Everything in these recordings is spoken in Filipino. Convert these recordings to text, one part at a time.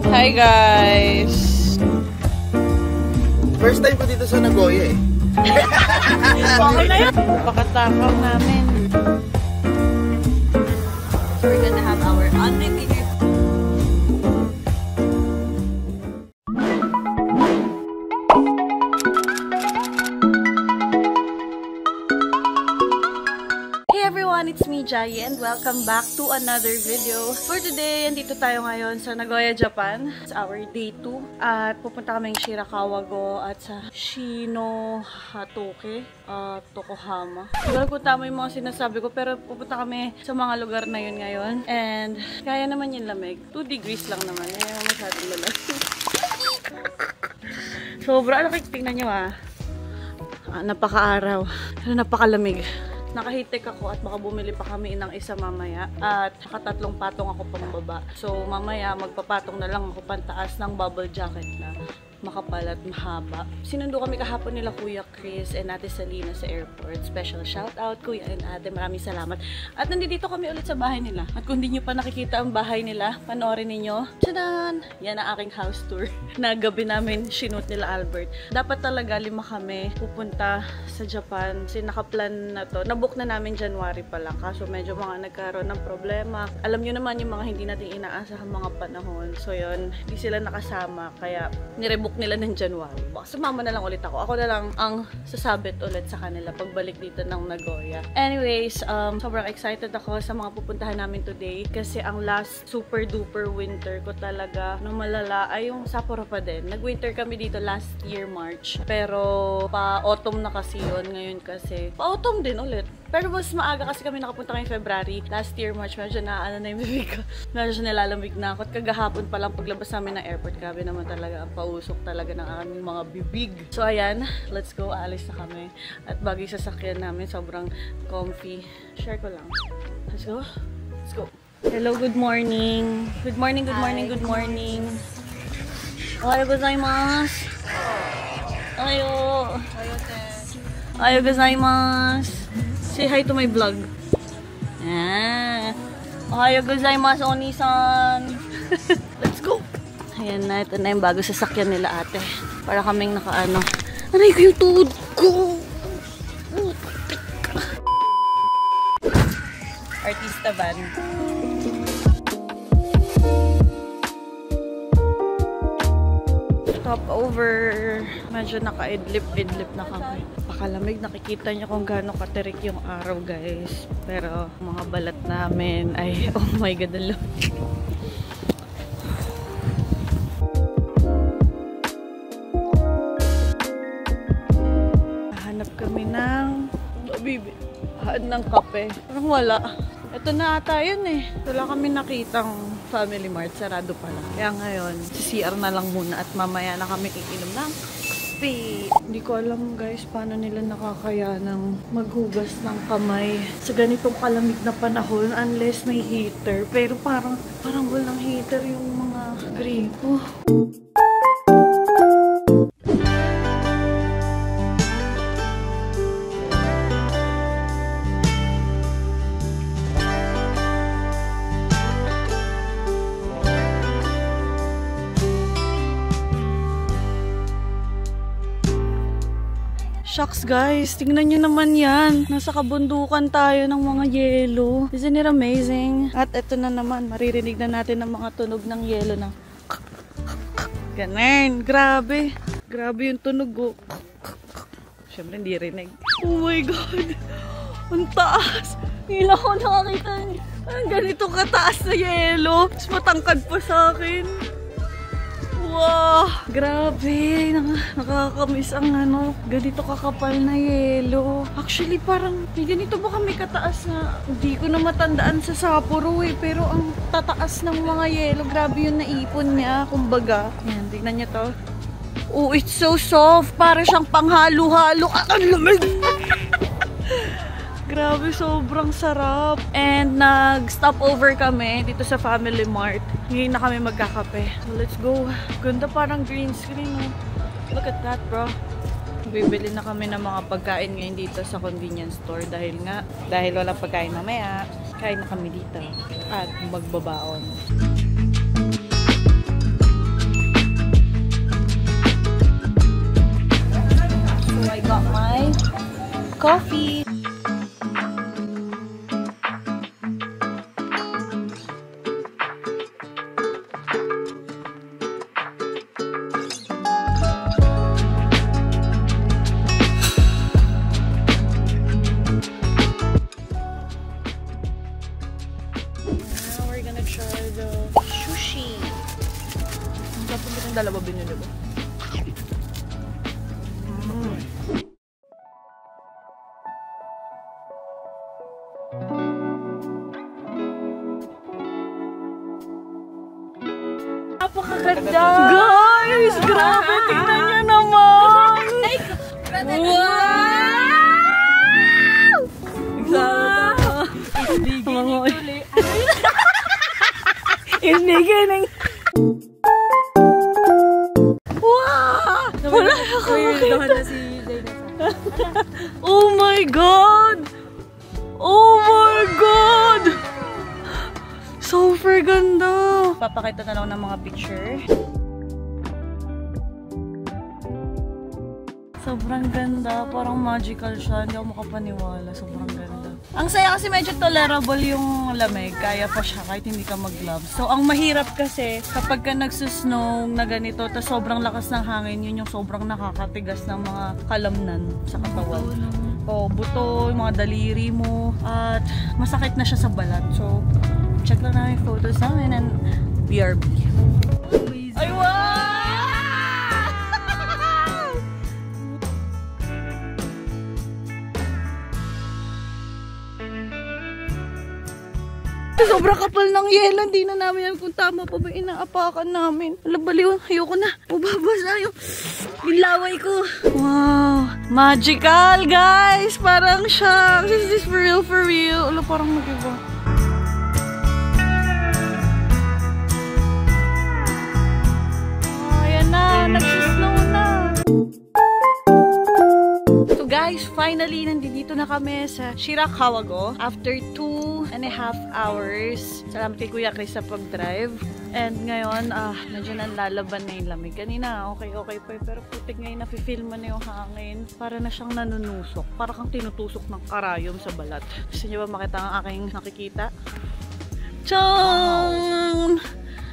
Hi guys! First time ko dito sa Nagoya eh. Okay na yun! Pakatakaw namin. We're gonna have our unlimited. It's me, Jai, and welcome back to another video. For today, andito tayo ngayon sa Nagoya, Japan. It's our day 2. At pupunta kaming Shirakawa-go at sa Shinohatoke, Tokohama. Hindi ko tama yung mga sinasabi ko, pero pupunta kami sa mga lugar na yun ngayon. And kaya naman yung lamig. 2 degrees lang naman. Hindi naman masyadong lalag. Sobra. Tingnan nyo napaka-araw. Pero napakalamig. Nakahitik ako at baka bumili pa kami ng isa mamaya at saka 3 patong ako pambaba. So mamaya magpapatong na lang ako pantaas ng bubble jacket na makapal at mahaba. Sinundo kami kahapon nila Kuya Chris and Ate Salina sa airport. Special shout out Kuya and Ate, maraming salamat. At nandito kami ulit sa bahay nila. At kung hindi nyo pa nakikita ang bahay nila, panoorin ninyo. Tadaan! Yan ang aking house tour na gabi namin shoot nila Albert. Dapat talaga 5 kami pupunta sa Japan. Kasi nakaplan na to. Nabook na namin January pa lang. Kaso medyo mga nagkaroon ng problema. Alam nyo naman yung mga hindi natin inaasahang mga panahon. So yun, hindi sila nakasama. Kaya nirebook nila ng January. Baka sumama na lang ulit ako. Ako na lang ang sasabit ulit sa kanila pagbalik dito ng Nagoya. Anyways, sobrang excited ako sa mga pupuntahan namin today kasi ang last super duper winter ko talaga nung malala ay yung Sapporo pa din. Nag-winter kami dito last year March. Pero pa-autumn na kasi yun. Ngayon kasi pa-autumn din ulit. Pero mas maaga kasi kami nakapunta ngayong February. Last year March, medyo na yung bibig ko. Medyo nilalamig na ako. At kagahapon pa lang paglabas namin ng airport, grabe naman talaga ang pausok talaga ng aming mga bibig. So ayan, let's go. Aalis na kami. At bagay sasakyan namin, sobrang comfy. Share ko lang. Let's go. Let's go. Hello, good morning. Good morning, good morning, good morning. Ohayo gozaimasu. Ohayo. Ohayo gozaimasu. Say hi to my vlog. Ohayo gozaimasu, Oni-san. Let's go. Ayan na, ito na yung bago sasakyan nila ate. Para kaming nakaano. Aray ko yung tuhod ko. Artista van. Stop over. Medyo naka-idlip na kami. Pakalamig, nakikita niyo kung gaano katirik yung araw guys. Pero mga balat namin ay oh my god, ang lamig. Hanap kami ng ng kape. Parang wala. Ito na ata yun eh. Wala kami nakitang Family Mart. Sarado pala. Kaya ngayon, CR na lang muna at mamaya na kami iinom ng kape. Hindi ko alam guys paano nila nakakayanang maghugas ng kamay sa ganitong kalamig na panahon unless may heater. Pero parang walang heater yung mga gripo. Shucks guys, tingnan nyo naman yan. Nasa kabundukan tayo ng mga yelo. Isn't it amazing? At ito na naman, maririnig na natin ang mga tunog ng yelo na ganun. Grabe. Grabe yung tunog ko. Siyempre hindi rinig. Oh my god. Ang taas. Hila ko nakakita niyo. Ganito kataas na yelo. Mas matangkad pa sa akin. Wow! Grabe! Nakakamiss ang ganito kakapal na yelo. Actually, parang ganito ba kami kataas na hindi ko na matandaan sa Sapporo eh. Pero ang tataas ng mga yelo, grabe yung naipon niya. Kumbaga, yan, tignan niyo to. Oh, it's so soft! Para siyang panghalo-halo. Ang lamig! Grabe, sobrang sarap. And nag-stop over kami dito sa Family Mart. Ngayon na kami magkakape. So, let's go. Ganda, parang green screen. Oh. Look at that, bro. Bibili na kami ng mga pagkain ngayon dito sa convenience store. Dahil walang pagkain mamaya, kain na kami dito. At magbabaon. coffee. We're gonna try the sushi. Ang tapos itong dalawa binili ko. Napakaganda! Guys! Grabe! Tingnan nyo naman! Wow! Wow! Isbigay wow! Wala ako makita. Oh my God! Oh my God! Super ganda! Papakita na lang ng mga picture. Sobrang ganda. Parang magical siya. Hindi ako makapaniwala. Sobrang ganda. Ang saya kasi medyo tolerable yung lamig. Kaya pa siya kahit hindi ka mag-gloves. So, ang mahirap kasi kapag ka nagsusnow na ganito tapos sobrang lakas ng hangin, yun yung sobrang nakakatigas ng mga kalamnan sa katawan. O, buto, yung mga daliri mo. At masakit na siya sa balat. So, check lang namin yung photos namin and BRB. Ay, wow! Sobrang kapal ng yelo. Hindi na namin alam kung tama pa ba inaapakan namin. Alabaliw, ayoko na. Mababasa yung laway ko. Wow! Magical, guys! Parang siya. Is this for real, for real? Ala, parang mag-iba. Ayan na, nagsisnow na. So guys, finally, nandito na kami sa Shirakawago after 2.5 hours. Salamat kay Kuya Chris sa pag-drive. And ngayon, medyo nalalaban na yung lamig. Kanina, okay pa. Pero putik ngayon, nafe-feel mo na yung hangin. Para na siyang nanunusok. Para kang tinutusok ng karayom sa balat. Gusto niyo ba makita ang aking nakikita? Tchang!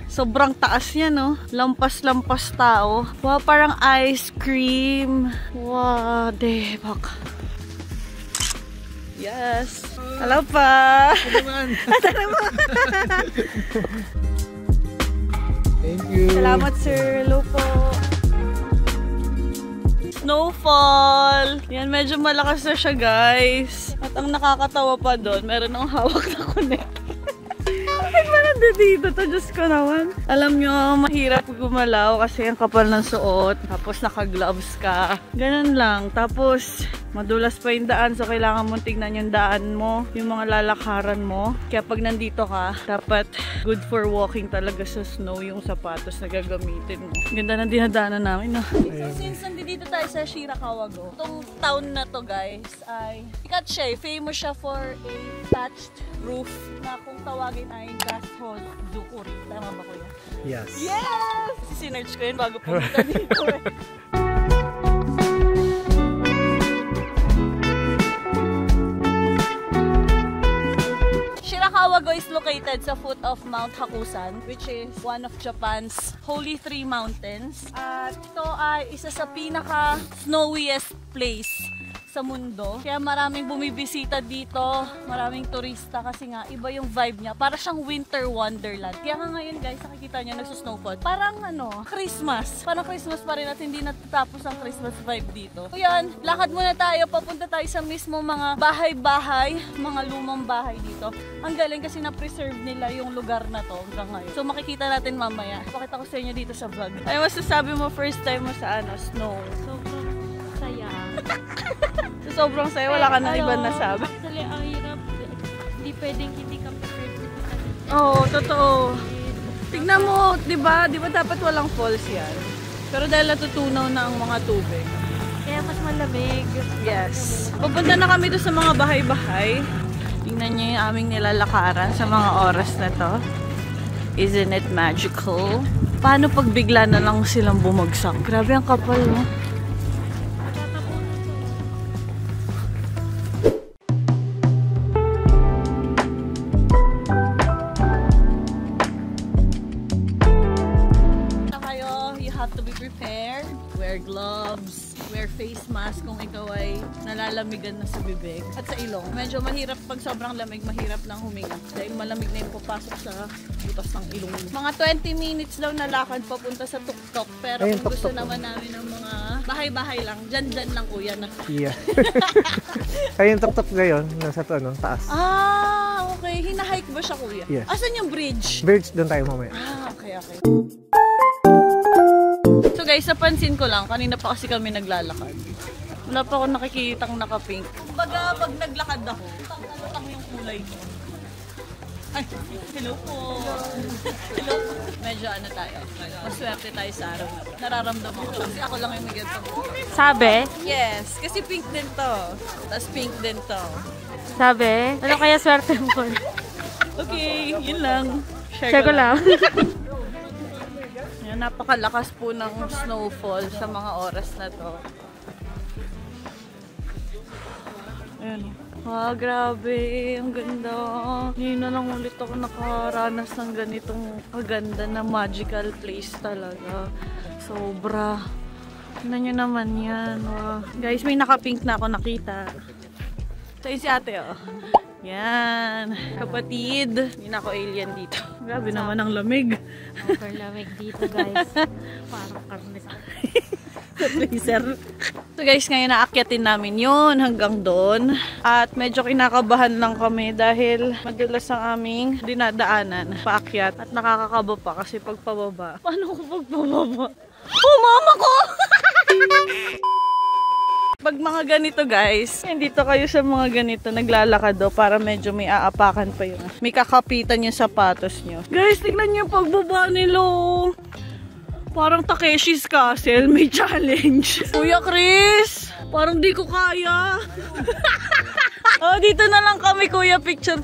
Sobrang taas niya, no? Lampas-lampas tao. Wow, parang ice cream. Wow, debak. Yes. Hello pa. Thank you. Salamat, sir. Hello po. Snowfall. Yan, medyo malakas na siya, guys. At ang nakakatawa pa doon, meron ng hawak na connect. Bakit ba nandito to? Diyos ko naman. Alam nyo, mahirap gumalaw kasi ang kapal ng suot. Tapos naka-gloves ka. Ganun lang. Tapos, madulas pa yung daan. So, kailangan mong tignan yung daan mo. Yung mga lalakaran mo. Kaya pag nandito ka, dapat good for walking talaga sa snow yung sapatos na gagamitin mo. Ganda na dinadaanan namin, no? So, since nandito tayo sa Shirakawago, itong town na to, guys, ay sikat siya. Famous siya for a thatched roof na kung tawagin ay Gashon Zukuri. Tama ba, kuya? Yes. Yes! Sinerch ko yun bago pumunta dito. Shirakawago is located sa foot of Mount Hakusan, which is one of Japan's holy three mountains. At ito ay isa sa pinaka-snowiest place sa mundo. Kaya maraming bumibisita dito, maraming turista kasi nga iba yung vibe niya. Para siyang winter wonderland. Kaya nga ngayon guys, nakikita niyo nagsusnowfall. Parang Christmas. Parang Christmas pa rin at hindi natatapos ang Christmas vibe dito. So yan, lakad muna tayo. Papunta tayo sa mismo mga bahay-bahay, mga lumang bahay dito. Ang galing kasi na-preserve nila yung lugar na to hanggang ngayon. So makikita natin mamaya. Pakita ko sa inyo dito sa vlog. Ay, masasabi mo first time mo sa snow? Sobrang saya. So, sobrang saya, wala ka na ibang nasabi. Actually, ang hirap. Hindi pwedeng hindi ka prepared dito. Oo, totoo. Tignan mo, di ba dapat walang falls yan? Pero dahil natutunaw na ang mga tubig. Kaya mas malamig. Yes. Pupunta na kami doon sa mga bahay-bahay. Tingnan niyo yung aming nilalakaran sa mga oras na to. Isn't it magical? Paano pag bigla na lang silang bumagsak? Grabe ang kapal, no? to be prepared. Wear gloves, wear face mask kung ikaw ay nalalamigan na sa bibig at sa ilong. Medyo mahirap pag sobrang lamig, mahirap nang huminga dahil malamig na yung papasok sa butas ng ilong. Mga 20 minutes daw na lakad papunta sa tuktok, pero ayun, kung gusto tuktok. naman namin ng mga bahay-bahay lang, dyan lang kuya na. Yeah. Ayun, tuktok ngayon, nasa taas. Ah, okay. Hinahike ba siya kuya? Yes. Asan yung bridge? Birds, doon tayo mamaya. Ah, okay. So guys, napansin ko lang, kanina pa kasi kami naglalakad. Wala pa ako nakikitang naka-pink. Baga, pag naglakad ako, tang yung kulay ko. Ay, hello po. Hello po. Medyo ano tayo, maswerte tayo sa araw na to. Nararamdaman ko siya kasi ako lang yung may ganito. Sabi? Yes, kasi pink din to. Tapos pink din to. Sabi? Ano kaya swerte mo? Okay, yun lang. Share ko lang. Yan, napakalakas po ng snowfall sa mga oras na to. Ayan. Ah, grabe. Ang ganda. Ngayon na lang ulit ako nakaranas ng ganitong kaganda na magical place talaga. Sobra. Tignan nyo naman yan. Wow. Guys, may naka-pink na ako nakita. So, yun si ate, oh. Yan. Kapatid. Hindi na ako alien dito. Grabe naman ang lamig. Super lamig dito, guys. Parang karne sa Freezer. So guys, ngayon naakyatin namin yun hanggang doon. At medyo kinakabahan lang kami dahil madalas ang aming dinadaanan paakyat. At nakakakaba pa kasi pagpababa. Paano ko pagpababa? Oh, mama ko! Pag mga ganito guys, dito kayo sa mga ganito naglalakad do para medyo may aapakan pa yun. May kakapitan yung sapatos nyo. Guys, tignan nyo yung pagbaba nilo. Parang Takeshi's Castle, may challenge. Kuya Chris, parang di ko kaya. Oh, dito na lang kami kuya, picture.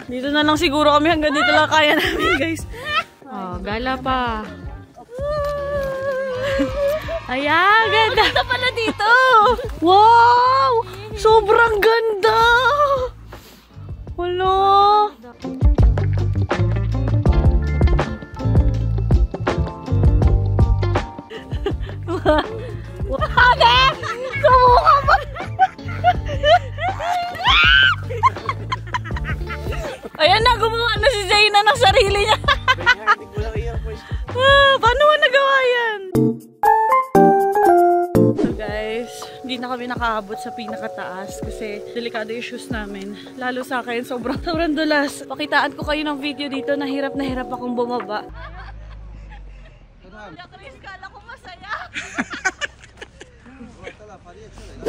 Dito na lang siguro kami, hanggang dito lang kaya namin guys. Oh, gala pa. Ayan, ganda. Ganda pala dito. Wow! Sobrang ganda. Wala. Ate! Sumuka pa! Ayan na, gumawa na si Zayna ng sarili niya. Paano mo nagawa yan? So guys, hindi na kami nakaabot sa pinakataas kasi delikado yung shoes namin. Lalo sa akin, sobrang dulas. Pakitaan ko kayo ng video dito na hirap akong bumaba. Chris, kala ko masaya.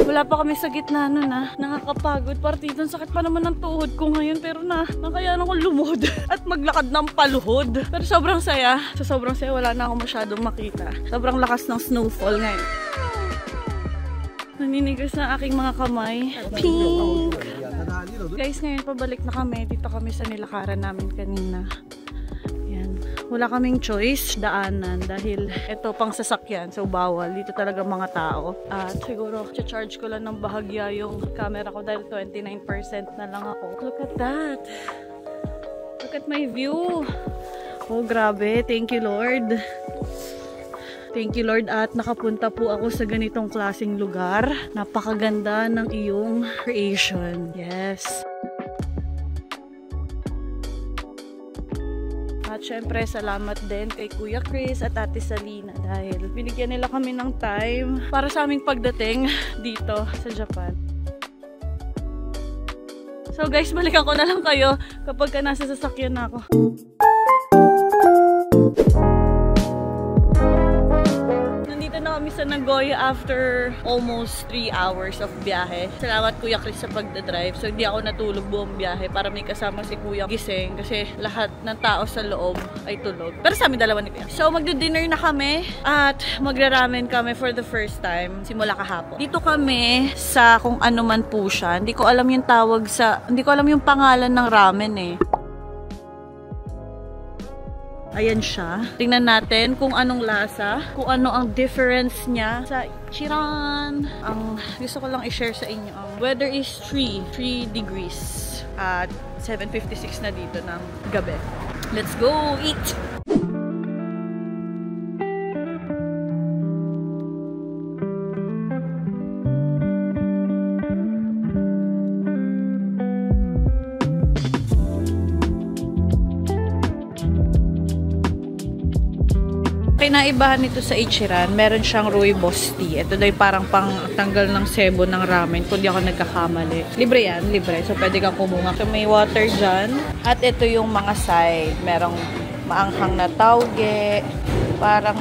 Wala pa kami sa gitna nun na. Nakakapagod. Partito, sakit pa naman ng tuhod ko ngayon. Pero nakayaan akong lumod at maglakad ng paluhod. Pero sobrang saya. Sa sobrang saya, wala na ako masyadong makita. Sobrang lakas ng snowfall ngayon. Naninigas na aking mga kamay. Pink! Guys, ngayon pabalik na kami. Dito kami sa nilakaran namin kanina. Yan. Wala kaming choice, daanan. Dahil ito pang sasakyan. So bawal. Dito talaga mga tao. At siguro, charge ko lang ng bahagya yung camera ko dahil 29% na lang ako. Look at that! Look at my view! Oh, grabe. Thank you, Lord. Thank you, Lord. At nakapunta po ako sa ganitong klaseng lugar. Napakaganda ng iyong creation. Yes. At syempre, salamat din kay Kuya Chris at Ate Salina dahil binigyan nila kami ng time para sa aming pagdating dito sa Japan. So guys, balikan ko na lang kayo kapag nasa sasakyan na ako. Nandito na kami sa Nagoya after almost 3 hours of biyahe. Salamat Kuya Chris sa pagdadrive. So hindi ako natulog buong biyahe para may kasama si Kuya gising kasi lahat ng tao sa loob ay tulog. Pero sa amin dalawa ni Kuya. So magdi-dinner na kami at magra-ramen kami for the first time simula kahapon. Dito kami sa kung ano man po siya. Hindi ko alam yung tawag sa, hindi ko alam yung pangalan ng ramen eh. Ayan siya. Tingnan natin kung anong lasa, kung ano ang difference niya sa Chiran. Ang gusto ko lang i-share sa inyo, ang weather is 3 degrees at 7:56 na dito ng gabi. Let's go eat! kinaibahan nito sa Ichiran, meron siyang rooibos tea. Ito daw parang pang tanggal ng sebo ng ramen, kung di ako nagkakamali. Libre yan, libre. So, pwede kang kumuha. So, may water dyan. At ito yung mga side. Merong maanghang na tauge. Parang,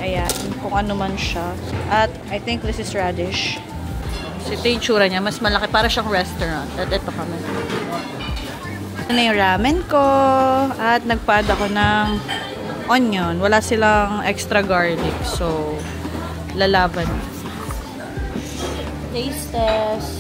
ayan, kung ano man siya. At I think this is radish. So, ito yung tsura niya. Mas malaki. Para siyang restaurant. At ito kami. Ito na yung ramen ko. At nagpa-add ako ng onion. Wala silang extra garlic. So, lalaban. Taste test.